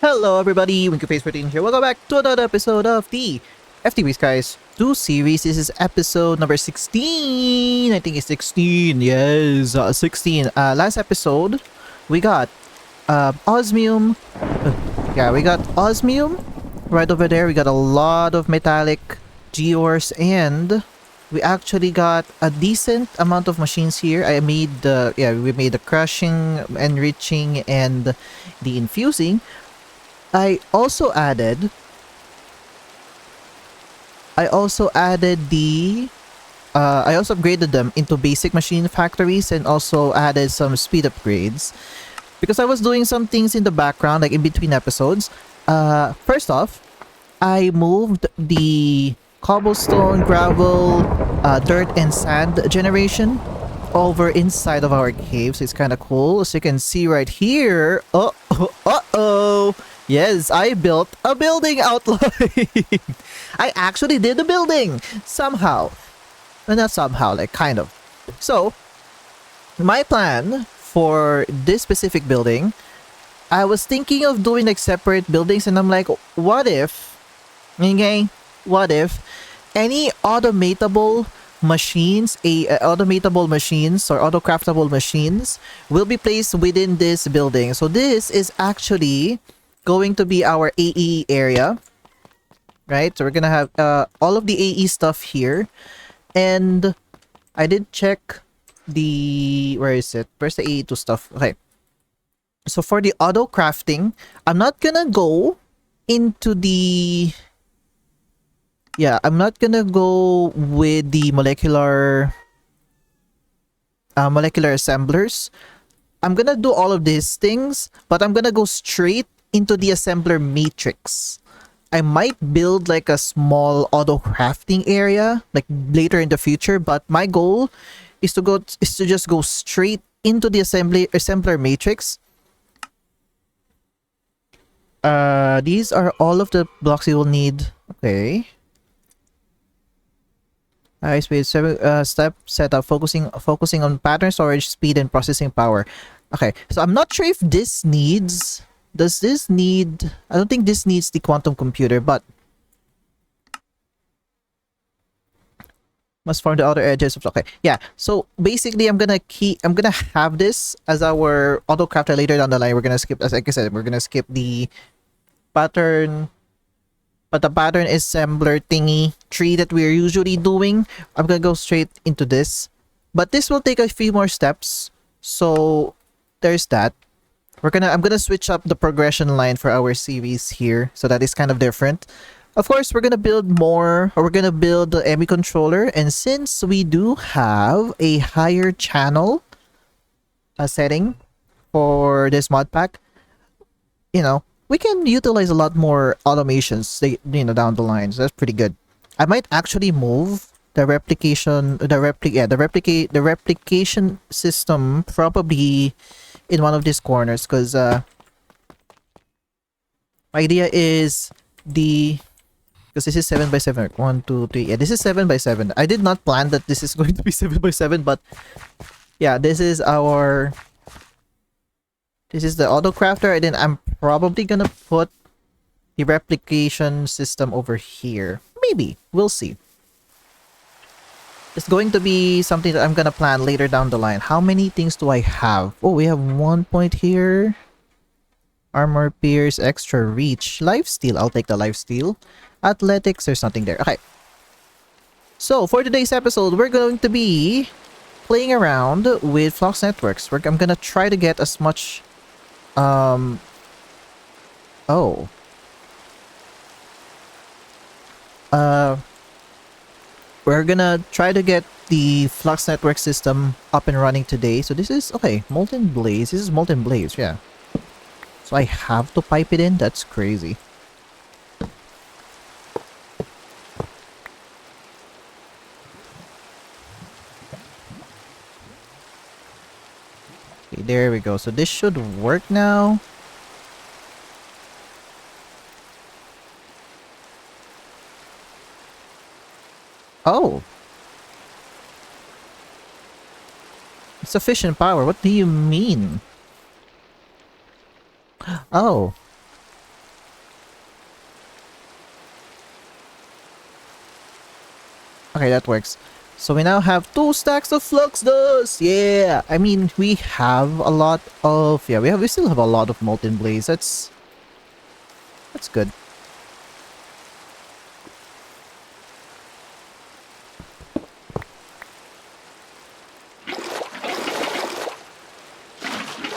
Hello everybody, WinkyFace14 here. Welcome back to another episode of the FTB guys 2 series. This is episode number 16. I think it's 16. Yes, 16. Last episode, we got osmium. Yeah, we got osmium right over there. We got a lot of metallic gears and we actually got a decent amount of machines here. We made the crushing, enriching, and the infusing. I also added the I also upgraded them into basic machine factories and also added some speed upgrades because I was doing some things in the background, like in between episodes. First off, I moved the cobblestone, gravel, dirt, and sand generation over inside of our cave, so it's kind of cool. As you can see right here, yes, I built a building outline. I actually did a building somehow. Well, not somehow, like kind of. So, my plan for this specific building, I was thinking of doing like separate buildings, and I'm like, what if, okay, what if any automatable machines, automatable machines or auto-craftable machines will be placed within this building. So this is actually going to be our AE area, right? So we're gonna have all of the AE stuff here, and I did check the where's the AE2 stuff. Okay, so for the auto crafting, I'm not gonna go into the I'm not gonna go with the molecular assemblers. I'm gonna do all of these things, but I'm gonna go straight into the assembler matrix. I might build like a small auto crafting area like later in the future, but my goal is to just go straight into the assembler matrix. These are all of the blocks you will need. Okay. High-speed step setup, focusing on pattern storage, speed, and processing power. Okay, so I'm not sure if this needs. Does this need? I don't think this needs the quantum computer, but must form the outer edges of. Okay, yeah. So basically, I'm gonna have this as our auto crafter later down the line. We're gonna skip, as like I said, we're gonna skip the pattern. But the pattern assembler thingy tree that we're usually doing, I'm gonna go straight into this. But this will take a few more steps. So there's that. I'm gonna switch up the progression line for our series here, so that is kind of different. Of course, we're gonna build the ME controller, and since we do have a higher channel setting for this mod pack, we can utilize a lot more automations, down the line. So that's pretty good. I might actually move the replication system probably in one of these corners, because my idea is because this is 7x7. 1, 2, 3. Yeah, this is 7x7. I did not plan that this is going to be 7x7, but yeah, this is the auto crafter, and then I'm probably gonna put the replication system over here. Maybe. We'll see. It's going to be something that I'm gonna plan later down the line. How many things do I have? Oh, we have 1 point here. Armor pierce, extra reach. Lifesteal. I'll take the lifesteal. Athletics, there's nothing there. Okay. So, for today's episode, we're going to be playing around with Flux Networks. I'm gonna try to get as much we're gonna try to get the Flux Network system up and running today. So this is, okay, Molten Blaze. This is Molten Blaze, yeah. So I have to pipe it in? That's crazy. Okay, there we go. So this should work now. Oh. Sufficient power. What do you mean? Oh. Okay, that works. So we now have 2 stacks of flux dust. Yeah, I mean we have a lot of we still have a lot of molten blaze. That's good.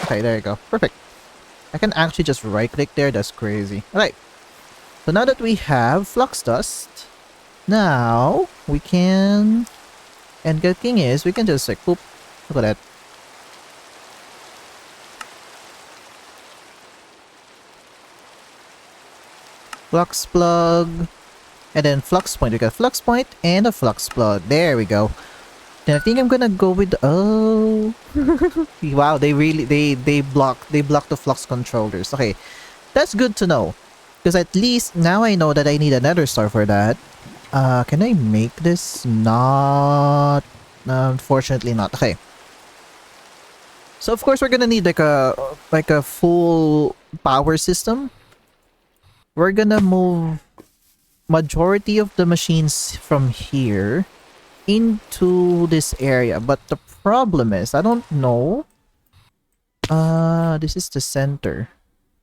Okay, there you go. Perfect. I can actually just right click there. That's crazy. Alright. So now that we have flux dust, now we can, and the thing is we can just like poop. Look at that. Flux plug. And then flux point. We got flux point and a flux plug. There we go. Then I think I'm gonna go with oh wow, they block the flux controllers. Okay. That's good to know. Because at least now I know that I need another star for that. Can I make this? Not unfortunately not. Okay. So of course we're gonna need like a full power system. We're gonna move majority of the machines from here into this area, but the problem is I don't know. This is the center,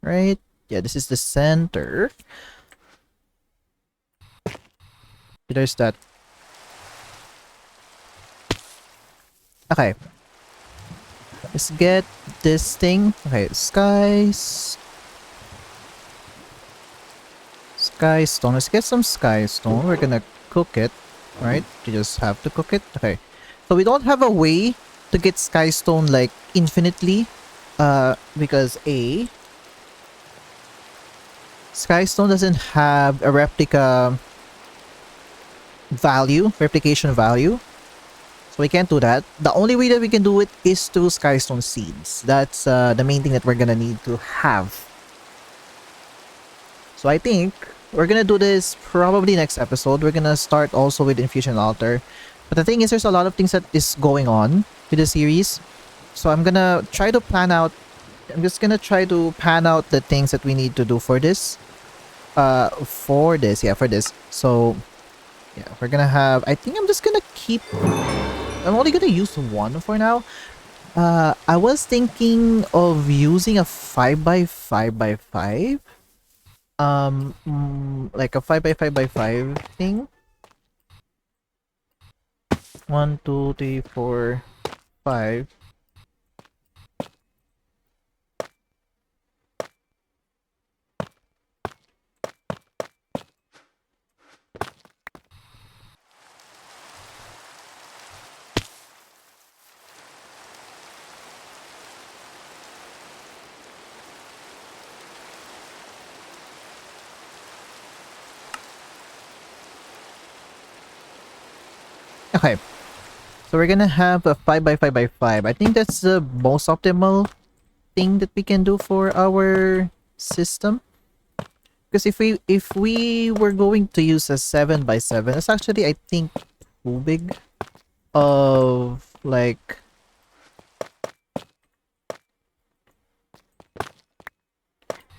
right? Yeah, this is the center. There's that. Okay, let's get this thing. Okay, sky stone. Let's get some sky stone. We're gonna cook it, right? You just have to cook it. Okay, so we don't have a way to get sky stone like infinitely, because sky stone doesn't have a replication value. So we can't do that. The only way that we can do it is through skystone seeds. That's the main thing that we're gonna need to have. So I think we're gonna do this probably next episode. We're gonna start also with Infusion Altar. But the thing is, there's a lot of things that is going on with the series. So I'm gonna try to plan out. I'm just gonna try to pan out the things that we need to do for this. For this. So yeah, we're gonna have. I think I'm just gonna keep. I'm only gonna use one for now. I was thinking of using a 5x5x5. Like a 5x5x5 thing. 1, 2, 3, 4, 5. Okay. So we're gonna have a 5x5x5. I think that's the most optimal thing that we can do for our system. Because if we were going to use a 7x7, it's actually I think too big of like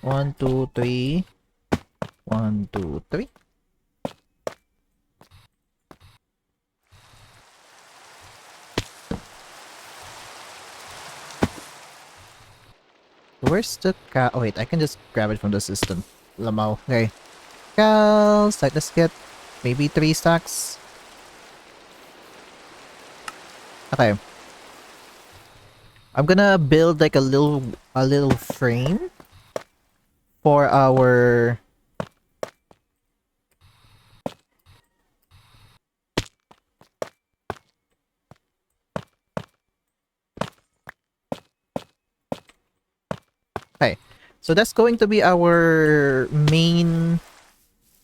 1, 2, 3. 1, 2, 3. Where's the cow? Oh wait, I can just grab it from the system. Lamau. Okay. Cows. Let's get maybe 3 stacks. Okay. I'm gonna build like a little frame for our okay. So that's going to be our main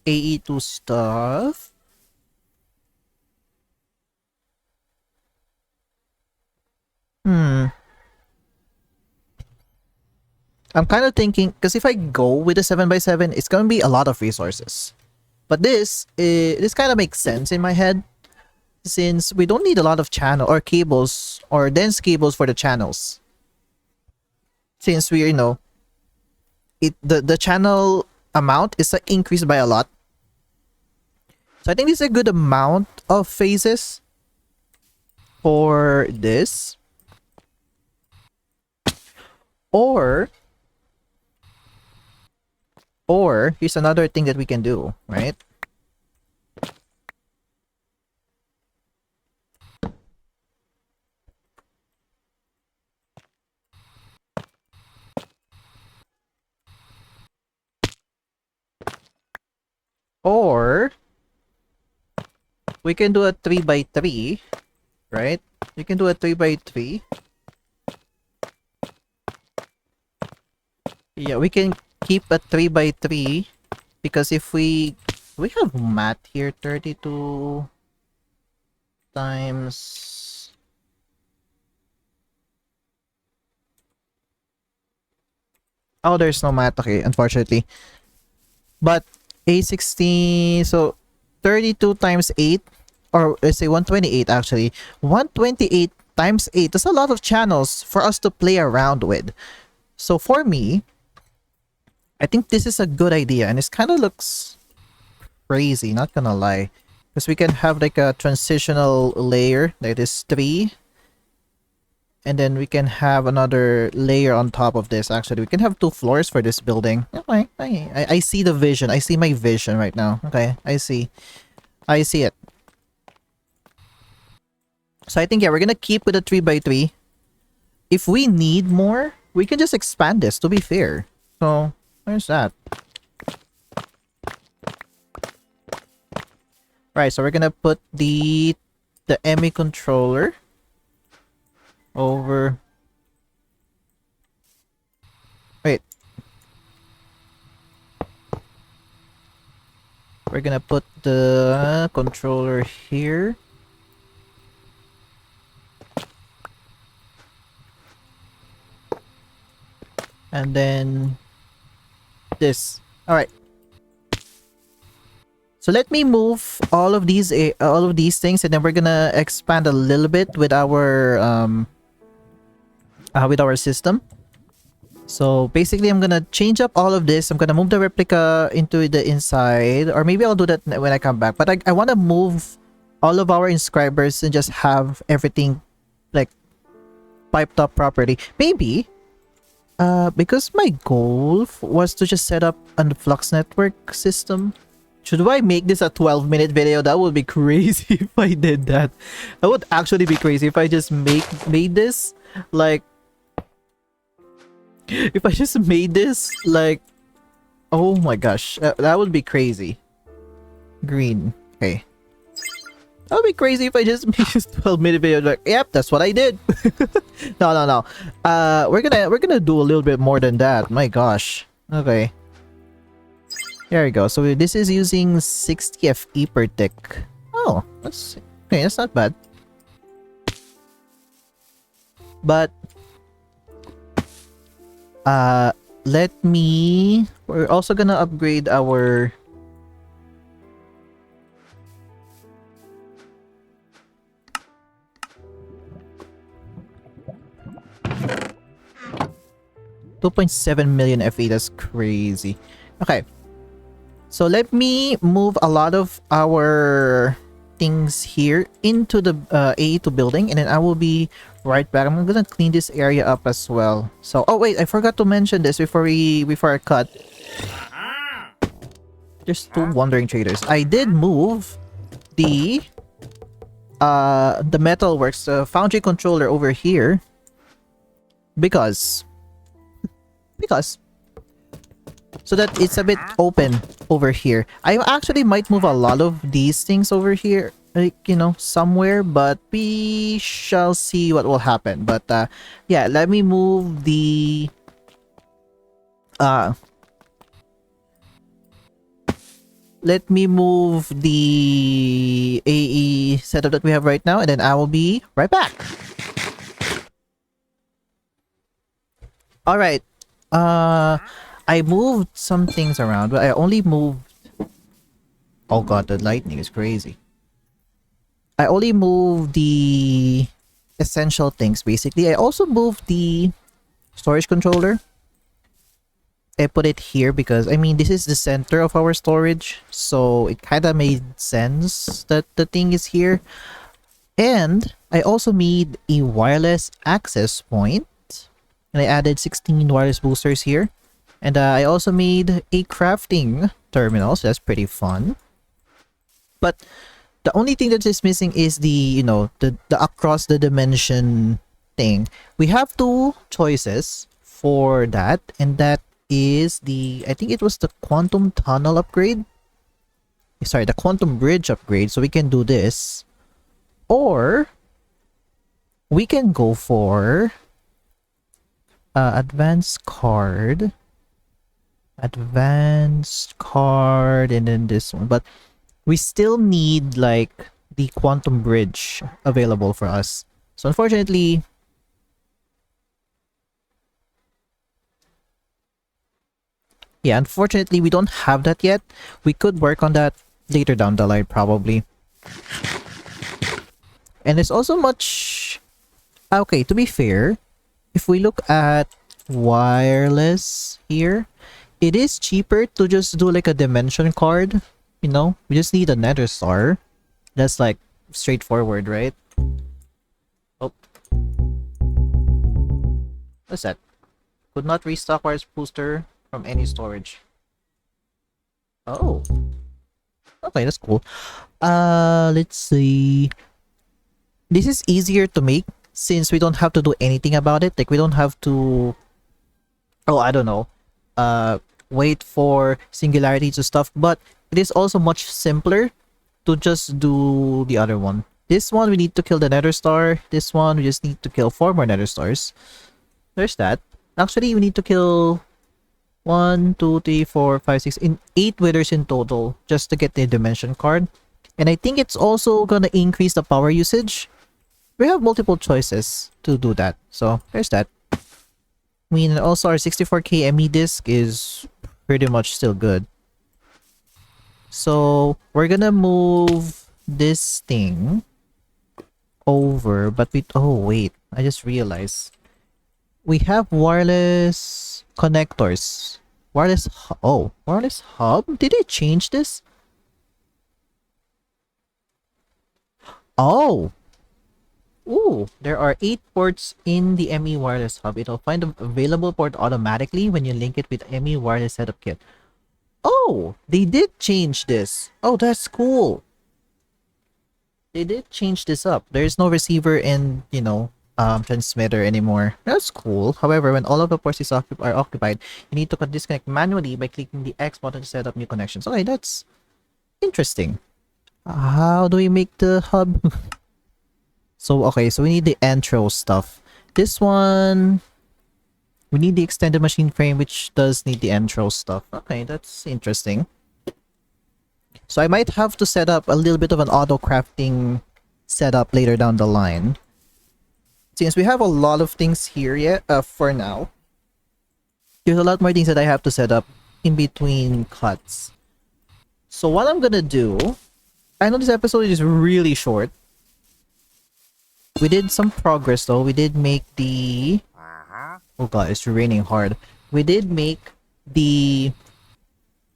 AE2 stuff. I'm kind of thinking, because if I go with a 7x7, it's going to be a lot of resources. But this kind of makes sense in my head, since we don't need a lot of channel or cables or dense cables for the channels. Since we, the channel amount is increased by a lot. So I think this is a good amount of phases for this. Or here's another thing that we can do, right? Or we can do a 3x3, right? You can do a 3x3. Yeah, we can keep a 3x3 because if we have math here, 32 times oh, there's no math, okay, unfortunately. But A16, so 32 times 8, or let's say 128 actually. 128 times 8, that's a lot of channels for us to play around with. So for me, I think this is a good idea, and it kind of looks crazy, not gonna lie. Because we can have like a transitional layer that is 3. And then we can have another layer on top of this. Actually, we can have 2 floors for this building. Okay, I see the vision. I see my vision right now. Okay, I see it. So I think, yeah, we're gonna keep with a 3x3. If we need more, we can just expand this, to be fair. So there's that. Right, so we're gonna put the ME controller over. Wait. We're gonna put the controller here. And then this. Alright. So let me move all of these things, and then we're gonna expand a little bit with our system. So basically, I'm gonna change up all of this. I'm gonna move the replica into the inside, or maybe I'll do that when I come back. But I want to move all of our inscribers and just have everything like piped up properly. Maybe because my goal was to just set up a Flux network system. Should I make this a 12-minute video? That would be crazy if I did that. That would actually be crazy if I just made this like, if I just made this like, oh my gosh, that would be crazy. Green, okay. That would be crazy if I just made this 12-minute video like, yep, that's what I did. No. We're gonna do a little bit more than that. My gosh. Okay. There we go. So this is using 60 FE per tick. Oh, that's okay. That's not bad. But we're also gonna upgrade our $2.7 million FE. That's crazy. Okay. So let me move a lot of our things here into the AE2 building, and then I will be right back. I'm gonna clean this area up as well. So, oh wait, I forgot to mention this before I cut. There's 2 wandering traders. I did move the metalworks, foundry controller over here because so that it's a bit open over here. I actually might move a lot of these things over here, like, you know, somewhere, but we shall see what will happen. But yeah, let me move the AE setup that we have right now, and then I will be right back. All right. I moved some things around, but I only moved... Oh god, the lightning is crazy. I only moved the essential things, basically. I also moved the storage controller. I put it here because, I mean, this is the center of our storage, so it kind of made sense that the thing is here. And I also made a wireless access point, and I added 16 wireless boosters here. And I also made a crafting terminal, so that's pretty fun. But the only thing that is missing is the, you know, the across the dimension thing. We have two choices for that, and that is the, I think it was the quantum tunnel upgrade. Sorry, the quantum bridge upgrade. So we can do this, or we can go for advanced card, and then this one. But we still need like the quantum bridge available for us. So unfortunately, we don't have that yet. We could work on that later down the line probably. And it's also much... Okay, to be fair, if we look at wireless here, it is cheaper to just do like a dimension card. You know, we just need a nether star. That's like straightforward, right? Oh. What's that? Could not restock wireless booster from any storage. Oh. Okay, that's cool. Let's see. This is easier to make since we don't have to do anything about it. Like, we don't have to... Oh, I don't know. Wait for singularity to stuff. But it is also much simpler to just do the other one. This one, we need to kill the nether star. This one, we just need to kill 4 more nether stars. There's that. Actually, we need to kill 1, 2, 3, 4, 5, 6, 8 withers in total just to get the dimension card. And I think it's also gonna increase the power usage. We have multiple choices to do that. So, there's that. I mean, also our 64k ME disc is pretty much still good. So, we're gonna move this thing over, but we... Oh, wait. I just realized. We have wireless connectors. Wireless... Oh, wireless hub? Did they change this? Oh! Ooh, there are 8 ports in the ME wireless hub. It'll find the available port automatically when you link it with ME wireless setup kit. Oh, they did change this. Oh, that's cool. They did change this up. There's no receiver and, you know, transmitter anymore. That's cool. However, when all of the ports are occupied, you need to disconnect manually by clicking the X button to set up new connections. Okay, that's interesting. How do we make the hub? So, okay, so we need the intro stuff. This one, we need the extended machine frame, which does need the intro stuff. Okay, that's interesting. So I might have to set up a little bit of an auto crafting setup later down the line. Since we have a lot of things here yet, for now, there's a lot more things that I have to set up in between cuts. So what I'm gonna do, I know this episode is really short. We did some progress though. We did make the... Oh god, it's raining hard. We did make the...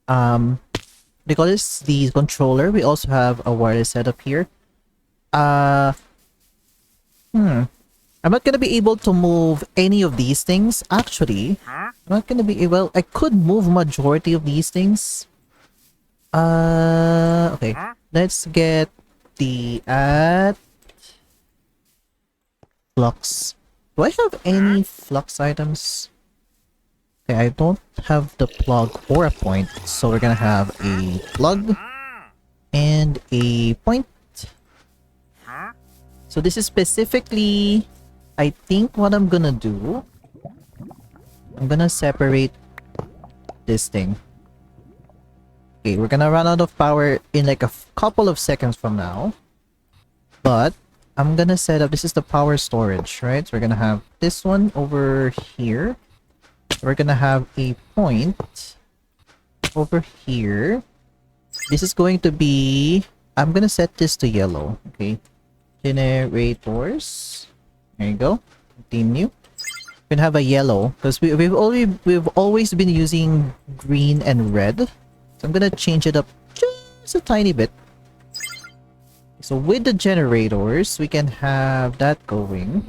they call this the controller. We also have a wireless setup here. I'm not gonna be able to move any of these things. Actually, I'm not gonna be able... I could move majority of these things. Okay. Let's get the flux. Do I have any flux items? Okay, I don't have the plug or a point, so we're gonna have a plug and a point. So this is specifically, I think what I'm gonna do, I'm gonna separate this thing. Okay, we're gonna run out of power in like a couple of seconds from now. But I'm gonna set up, this is the power storage, right? So we're gonna have this one over here. We're gonna have a point over here. This is going to be... I'm gonna set this to yellow, okay? Generators. There you go. Continue. We can have a yellow because we've always been using green and red. So I'm gonna change it up just a tiny bit. So with the generators, we can have that going.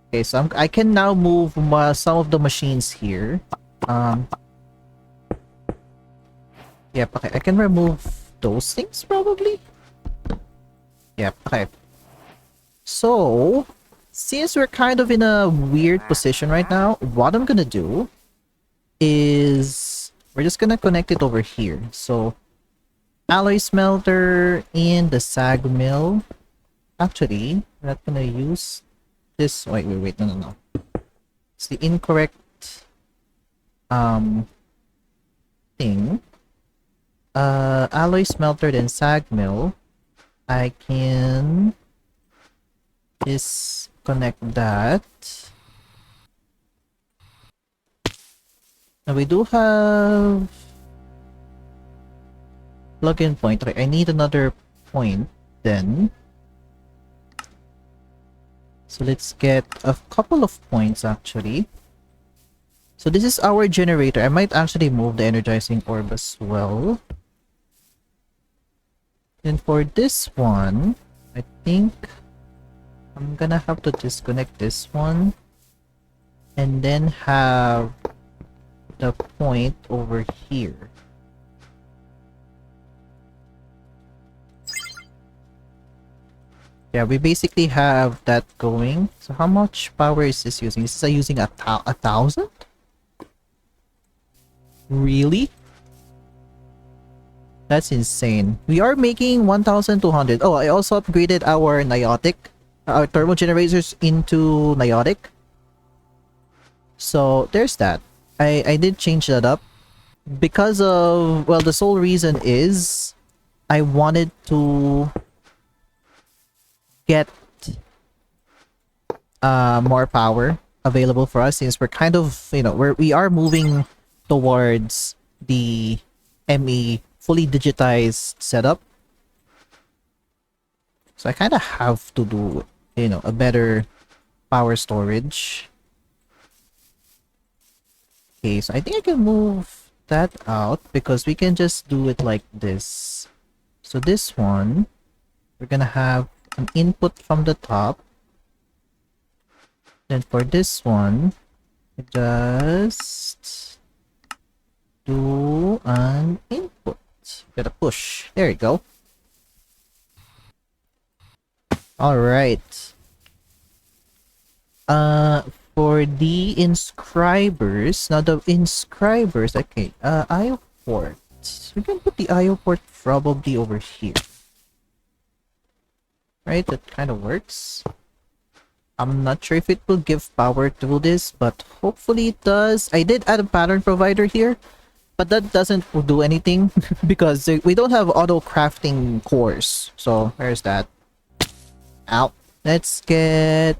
Okay, so I can now move some of the machines here. Yep, okay, I can remove those things probably. Yep, okay. So, since we're kind of in a weird position right now, what I'm gonna do is we're just gonna connect it over here. So, alloy smelter and the sag mill. Actually, we're not gonna use this. Wait, no. It's the incorrect thing. Alloy smelter then sag mill. I can disconnect that. Now we do have plug-in point. Okay, I need another point then. So let's get a couple of points actually. So this is our generator. I might actually move the energizing orb as well. And for this one, I think I'm gonna have to disconnect this one and then have the point over here. Yeah, we basically have that going. So how much power is this using? Is this using a thousand? Really? That's insane. We are making 1,200. Oh, I also upgraded our our thermal generators into niotic. So there's that. I did change that up because of, well, the sole reason is I wanted to get more power available for us since we're kind of, we are moving towards the ME fully digitized setup. So I kind of have to do, a better power storage. Okay, so I think I can move that out because we can just do it like this. So this one, we're gonna have an input from the top. Then for this one, just do an input. Gotta push. There you go. Alright. For the inscribers, now the inscribers, okay, IO port. We can put the IO port probably over here. Right, that kind of works. I'm not sure if it will give power to this, but hopefully it does. I did add a pattern provider here, but that doesn't do anything because we don't have auto crafting cores. So there's that. Ow. Let's get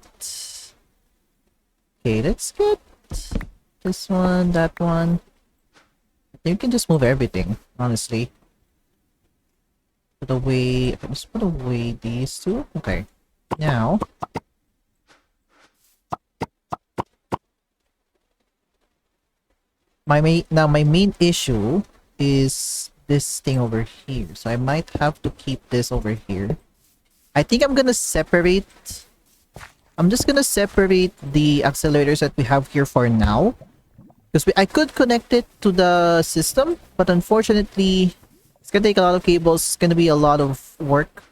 this one, that one. I think we can just move everything, honestly. Just put away these two. Okay. Now my main issue is this thing over here. So I might have to keep this over here. I think I'm just gonna separate the accelerators that we have here for now. Because I could connect it to the system, but unfortunately, it's gonna take a lot of cables. It's gonna be a lot of work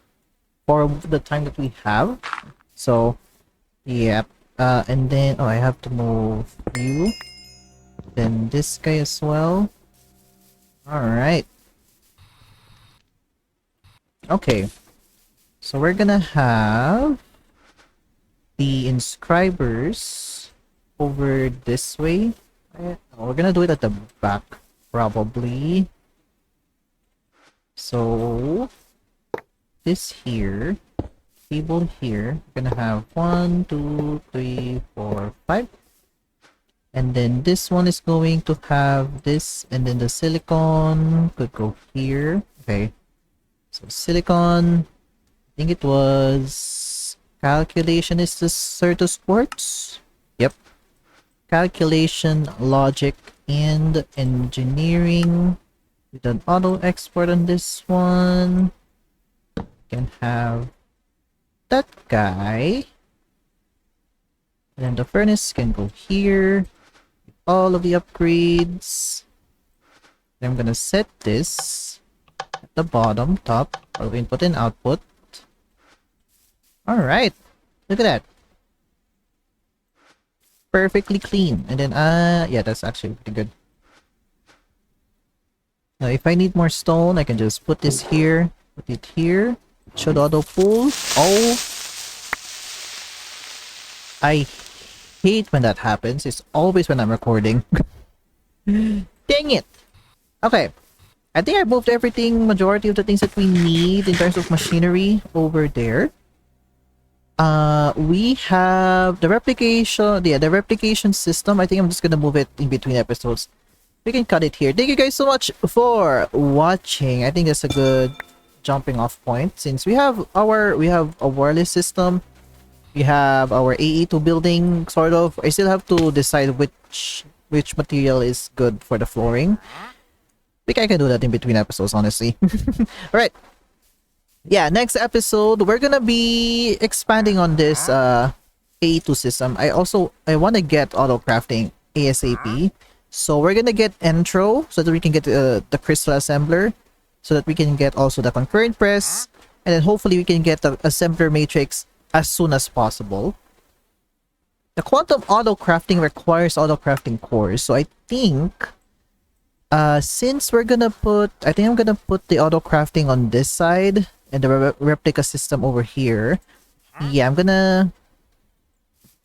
for the time that we have. So, yep. And then, I have to move you. Then this guy as well. Alright. Okay. So we're gonna have the inscribers over this way. We're gonna do it at the back, probably. So this here, cable here, we're gonna have 1, 2, 3, 4, 5. And then this one is going to have this, and then the silicon could go here. Okay. So silicon, I think it was calculation is the Certus quartz. Yep. calculation, logic, and engineering. With an auto export on this one. Can have that guy. And then the furnace can go here. All of the upgrades. Then I'm gonna set this at the bottom, top, of input and output. Alright. Look at that. Perfectly clean. And then, yeah, that's actually pretty good. Now, if I need more stone, I can just put this here, put it here. It should auto pull. Oh! I hate when that happens. It's always when I'm recording. Dang it! Okay. I think I moved everything, majority of the things that we need in terms of machinery over there. We have the replication, yeah, the replication system. I think I'm just gonna move it in between episodes. We can cut it here. Thank you guys so much for watching. I think that's a good jumping off point since we have a wireless system. We have our AE2 building, sort of. I still have to decide which material is good for the flooring. I think I can do that in between episodes, honestly. Alright. Yeah, next episode, we're gonna be expanding on this AE2 system. I want to get auto crafting ASAP. So we're gonna get Entro so that we can get the crystal assembler. So that we can get also the concurrent press. And then hopefully we can get the assembler matrix as soon as possible. The quantum auto crafting requires auto crafting cores. So I think since we're gonna put, I think I'm gonna put the auto crafting on this side and the replica system over here. Yeah,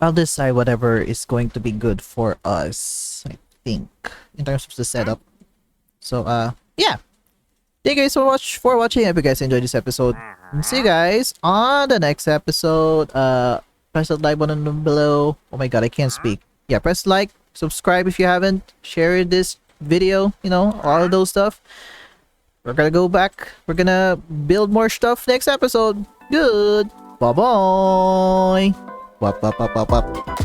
I'll decide whatever is going to be good for us, I think, in terms of the setup. So yeah, thank you guys so much for watching. I hope you guys enjoyed this episode, and see you guys on the next episode. Press the like button below. Oh my god, I can't speak. Yeah, press like, subscribe if you haven't, share this video, you know, all of those stuff. We're gonna go back, we're gonna build more stuff next episode. Good, bye bye. Wap wap wap wap wap.